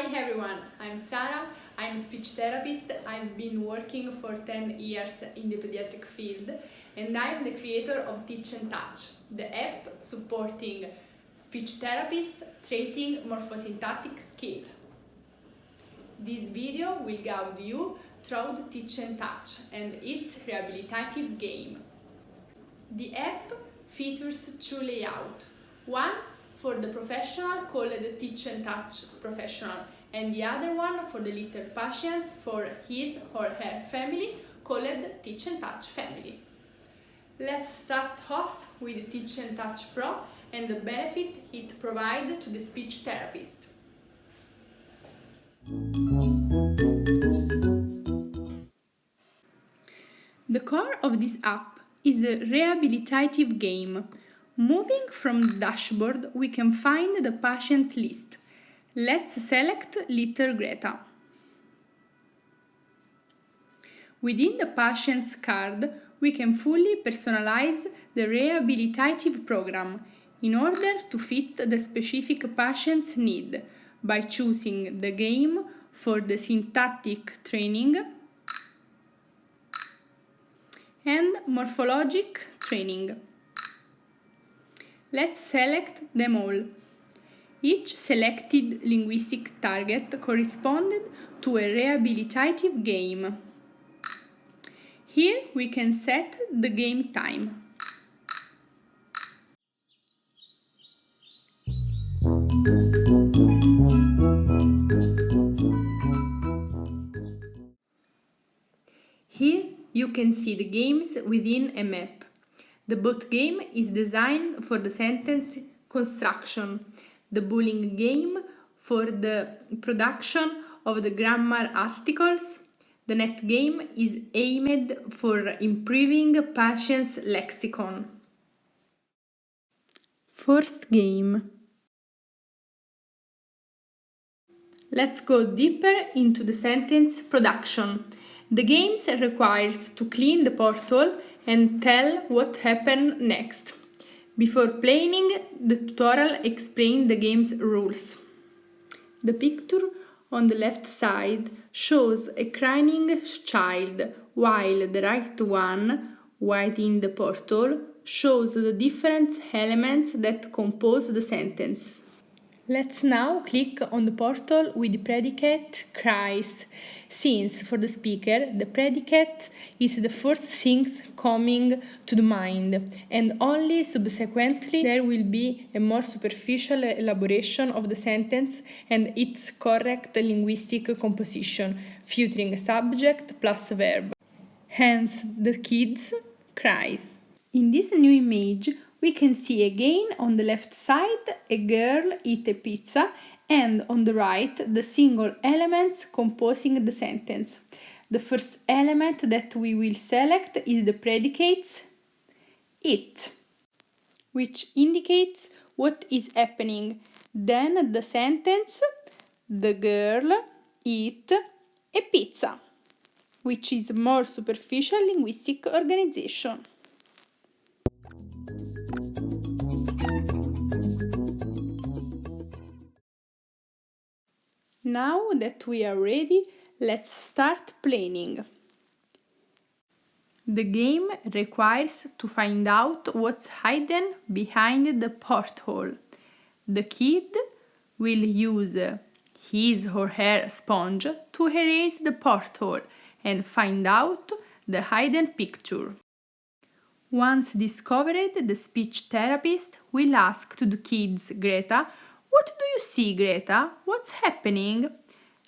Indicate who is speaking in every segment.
Speaker 1: Hi everyone, I'm Sara, I'm a speech therapist. I've been working for 10 years in the pediatric field and I'm the creator of Teach and Touch, the app supporting speech therapists treating morphosyntactic skill. This video will guide you through the Teach and Touch and its rehabilitative game. The app features two layouts, one for the professional called the Teach and Touch Professional and the other one for the little patient for his or her family called Teach and Touch Family. Let's start off with Teach and Touch Pro and the benefit it provides to the speech therapist. The core of this app is the rehabilitative game. Moving from the dashboard, we can find the patient list. Let's select little Greta. Within the patient's card, we can fully personalize the rehabilitative program in order to fit the specific patient's need by choosing the game for the syntactic training and morphologic training. Let's select them all. Each selected linguistic target corresponded to a rehabilitative game. Here we can set the game time. Here you can see the games within a map. The boat game is designed for the sentence construction, the bowling game for the production of the grammar articles. The net game is aimed for improving patient's lexicon. First game. Let's go deeper into the sentence production. The game requires to clean the portal and tell what happened next. Before playing, the tutorial explains the game's rules. The picture on the left side shows a crying child, while the right one, within the portal, shows the different elements that compose the sentence. Let's now click on the portal with the predicate cries, since for the speaker the predicate is the first thing coming to the mind, and only subsequently there will be a more superficial elaboration of the sentence and its correct linguistic composition, featuring a subject plus verb. Hence, the kids cries. In this new image, we can see again on the left side a girl eat a pizza and on the right the single elements composing the sentence. The first element that we will select is the predicate it, which indicates what is happening. Then the sentence, the girl eat a pizza, which is more superficial linguistic organization. Now that we are ready, let's start playing. The game requires to find out what's hidden behind the porthole. The kid will use his or her sponge to erase the porthole and find out the hidden picture. Once discovered, the speech therapist will ask to the kids, Greta, "What do you see, Greta? What's happening?"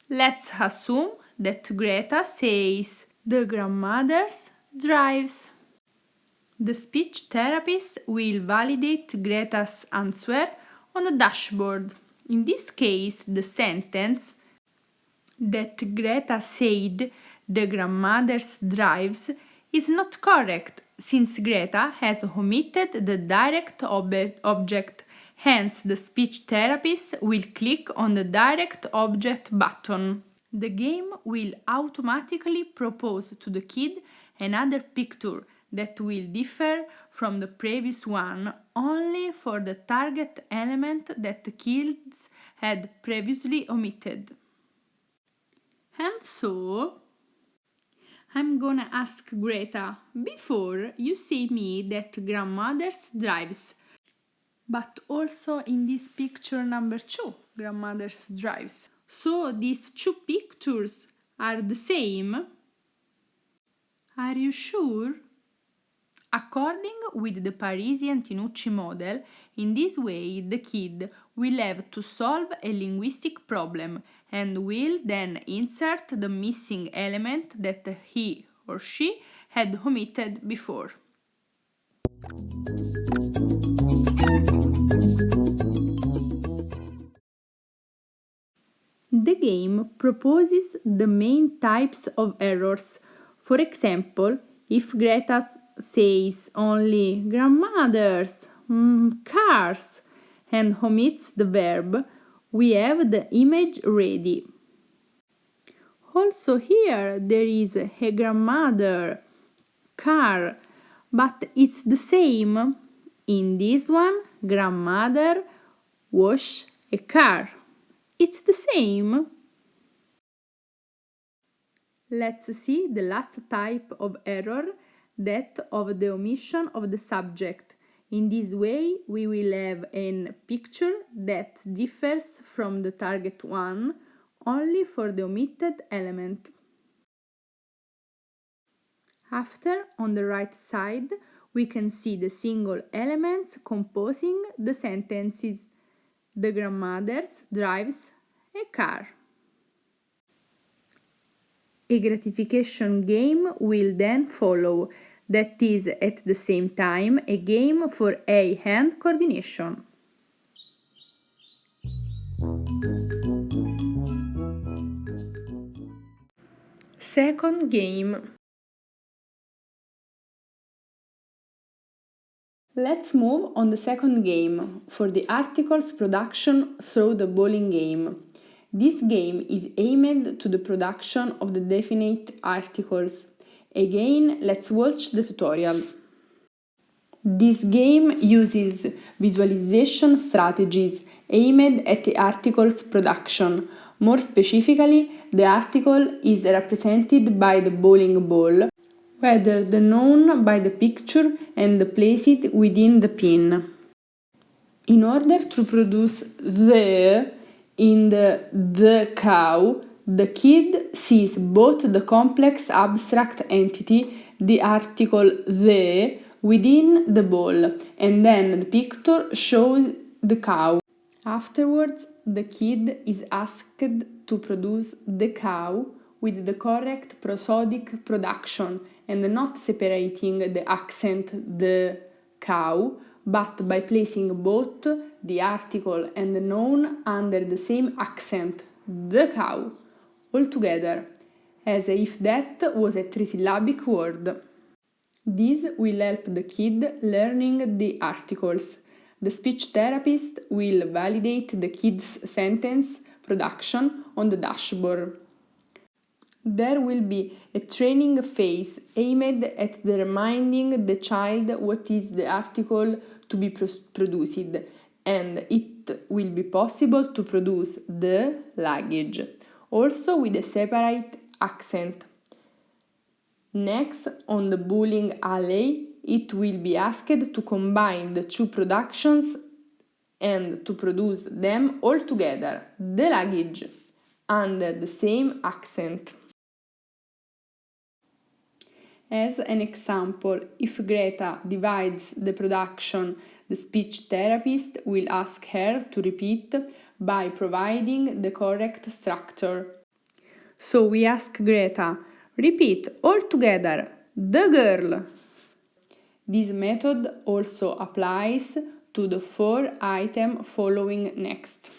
Speaker 1: Let's assume that Greta says, "The grandmother's drives." The speech therapist will validate Greta's answer on the dashboard. In this case, the sentence that Greta said, "The grandmother's drives," is not correct, since Greta has omitted the direct object. Hence, the speech therapist will click on the direct object button. The game will automatically propose to the kid another picture that will differ from the previous one only for the target element that the kids had previously omitted. Also, I'm gonna ask Greta before you say me that grandmother's drives. But also in this picture number 2, grandmother's drives. So these two pictures are the same? Are you sure? According with the Parisian Tinucci model, in this way the kid will have to solve a linguistic problem and will then insert the missing element that he or she had omitted before. The game proposes the main types of errors. For example, if Greta says only grandmothers, cars, and omits the verb, we have the image ready. Also here there is a grandmother, car, but it's the same. In this one, grandmother wash a car. It's the same. Let's see the last type of error, that of the omission of the subject. In this way, we will have a picture that differs from the target one only for the omitted element. After, on the right side, we can see the single elements composing the sentences. The grandmother drives a car. A gratification game will then follow, that is at the same time a game for eye-hand coordination. Second game. Let's move on the second game, for the articles production through the bowling game. This game is aimed to the production of the definite articles. Again, let's watch the tutorial. This game uses visualization strategies aimed at the article's production. More specifically, the article is represented by the bowling ball, whether the noun by the picture and placed within the pin. In order to produce the in the cow, the kid sees both the complex abstract entity, the article the, within the ball, and then the picture shows the cow. Afterwards, the kid is asked to produce the cow with the correct prosodic production and not separating the accent the cow, but by placing both the article and the noun under the same accent, the cow, all together, as if that was a trisyllabic word. This will help the kid learning the articles. The speech therapist will validate the kid's sentence production on the dashboard. There will be a training phase aimed at reminding the child what is the article to be produced, and it will be possible to produce the luggage, also with a separate accent. Next, on the bowling alley, it will be asked to combine the two productions and to produce them all together, the luggage, under the same accent. As an example, if Greta divides the production, the speech therapist will ask her to repeat by providing the correct structure. So we ask Greta, repeat all together, the girl. This method also applies to the 4 items following next.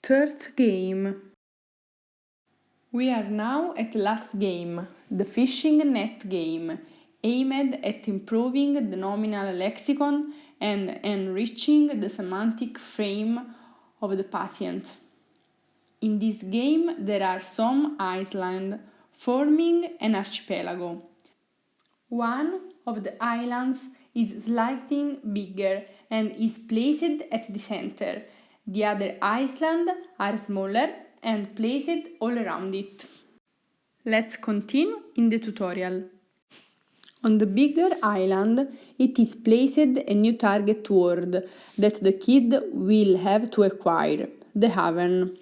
Speaker 1: Third game. We are now at the last game, the fishing net game, aimed at improving the nominal lexicon and enriching the semantic frame of the patient. In this game, there are some islands forming an archipelago. One of the islands is slightly bigger and is placed at the center. The other islands are smaller and placed all around it. Let's continue in the tutorial. On the bigger island, it is placed a new target word that the kid will have to acquire, the haven.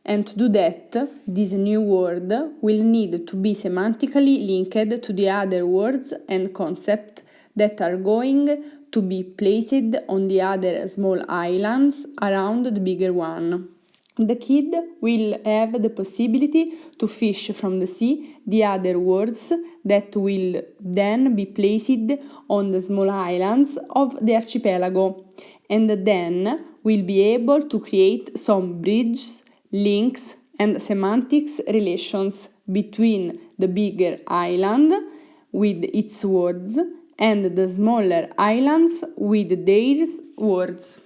Speaker 1: And to do that, this new word will need to be semantically linked to the other words and concepts that are going to be placed on the other small islands around the bigger one. The kid will have the possibility to fish from the sea the other words that will then be placed on the small islands of the archipelago, and then will be able to create some bridges, links, and semantics relations between the bigger island with its words and the smaller islands with their words.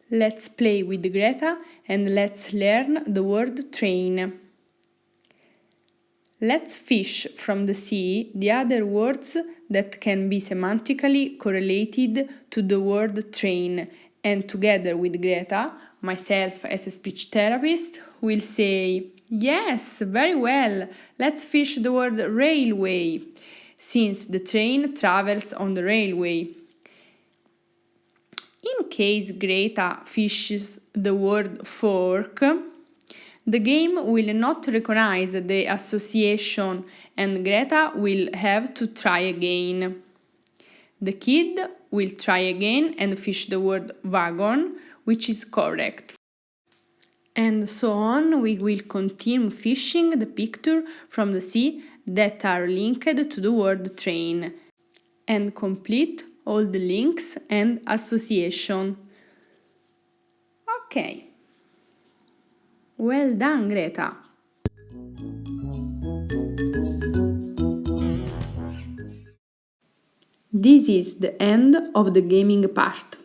Speaker 1: Let's play with Greta and let's learn the word train. Let's fish from the sea the other words that can be semantically correlated to the word train, and together with Greta, myself as a speech therapist, will say, yes, very well, let's fish the word railway, since the train travels on the railway. In case Greta fishes the word fork, the game will not recognize the association and Greta will have to try again. The kid will try again and fish the word wagon, which is correct. And so on, we will continue fishing the picture from the sea that are linked to the word train and complete all the links and association. Okay. Well done, Greta. This is the end of the gaming part.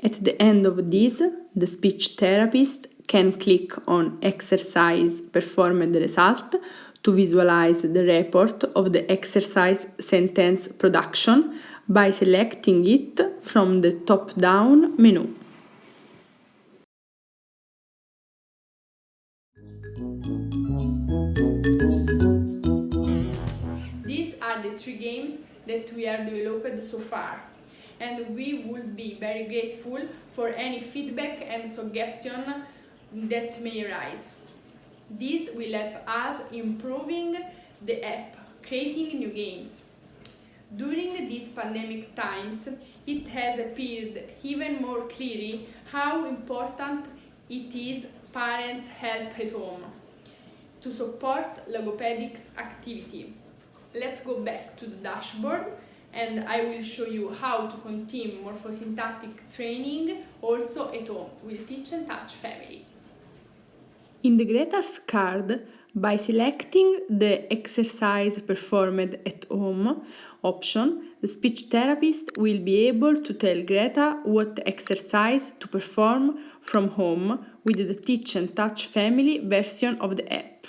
Speaker 1: At the end of this, the speech therapist can click on Exercise Performed Result to visualize the report of the exercise sentence production by selecting it from the top-down menu. These are the 3 games that we have developed so far, and we would be very grateful for any feedback and suggestion that may arise. This will help us improving the app, creating new games. During these pandemic times, it has appeared even more clearly how important it is parents' help at home to support logopedics activity. Let's go back to the dashboard and I will show you how to continue morphosyntactic training also at home with Teach and Touch family. In the Greta's card, by selecting the exercise performed at home option, the speech therapist will be able to tell Greta what exercise to perform from home with the Teach and Touch family version of the app.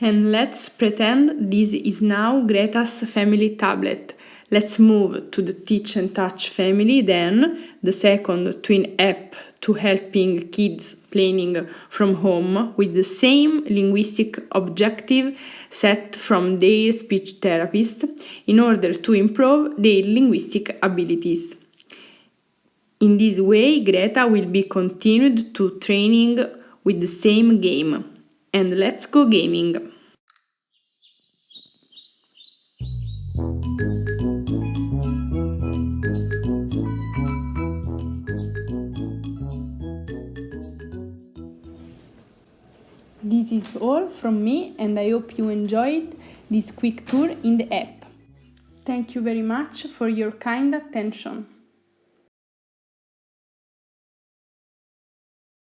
Speaker 1: And let's pretend this is now Greta's family tablet. Let's move to the Teach and Touch family, then the second twin app to helping kids playing from home with the same linguistic objective set from their speech therapist in order to improve their linguistic abilities. In this way, Greta will be continued to training with the same game. And let's go gaming! This is all from me and I hope you enjoyed this quick tour in the app. Thank you very much for your kind attention.